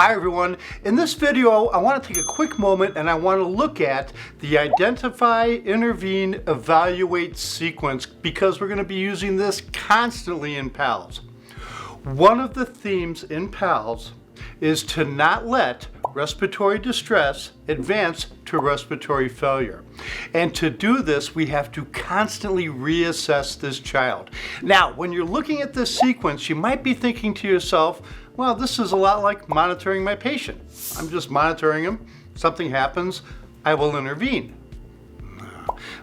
Hi everyone, in this video I want to take a quick moment and I want to look at the identify, intervene, evaluate sequence because we're going to be using this constantly in PALS. One of the themes in PALS is to not let respiratory distress advance to respiratory failure. And to do this, we have to constantly reassess this child. Now, when you're looking at this sequence, you might be thinking to yourself, well, this is a lot like monitoring my patient. I'm just monitoring him. Something happens, I will intervene.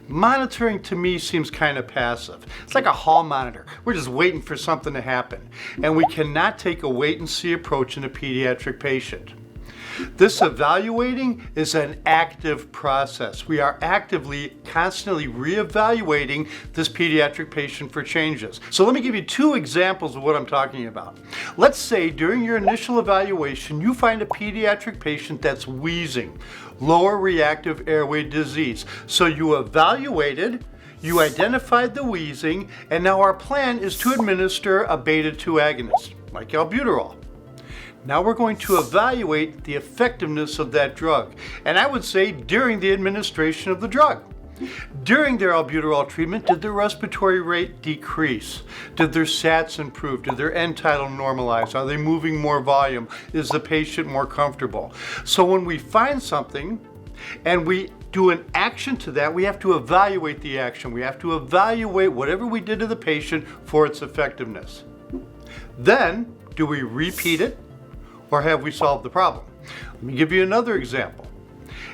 Monitoring to me seems kind of passive. It's like a hall monitor. We're just waiting for something to happen. And we cannot take a wait and see approach in a pediatric patient. This evaluating is an active process. We are actively, constantly reevaluating this pediatric patient for changes. So let me give you two examples of what I'm talking about. Let's say during your initial evaluation, you find a pediatric patient that's wheezing, lower reactive airway disease. So you evaluated, you identified the wheezing, and now our plan is to administer a beta-2 agonist, like albuterol. Now we're going to evaluate the effectiveness of that drug. And I would say during the administration of the drug. During their albuterol treatment, did their respiratory rate decrease? Did their SATs improve? Did their end tidal normalize? Are they moving more volume? Is the patient more comfortable? So when we find something and we do an action to that, we have to evaluate the action. We have to evaluate whatever we did to the patient for its effectiveness. Then, do we repeat it? Or have we solved the problem? Let me give you another example.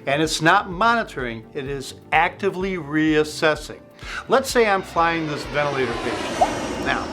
And it's not monitoring, it is actively reassessing. Let's say I'm flying this ventilator patient. Now,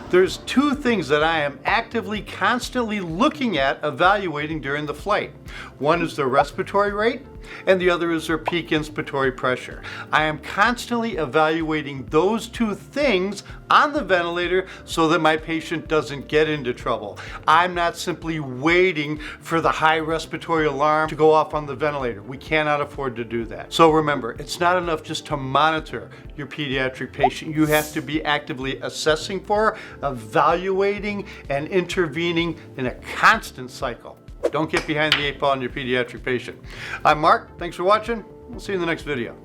there's two things that I am actively, constantly looking at evaluating during the flight. One is their respiratory rate, and the other is their peak inspiratory pressure. I am constantly evaluating those two things on the ventilator so that my patient doesn't get into trouble. I'm not simply waiting for the high respiratory alarm to go off on the ventilator. We cannot afford to do that. So remember, it's not enough just to monitor your pediatric patient. You have to be actively assessing for, evaluating, and intervening in a constant cycle. Don't get behind the 8 ball on your pediatric patient. I'm Mark. Thanks for watching. We'll see you in the next video.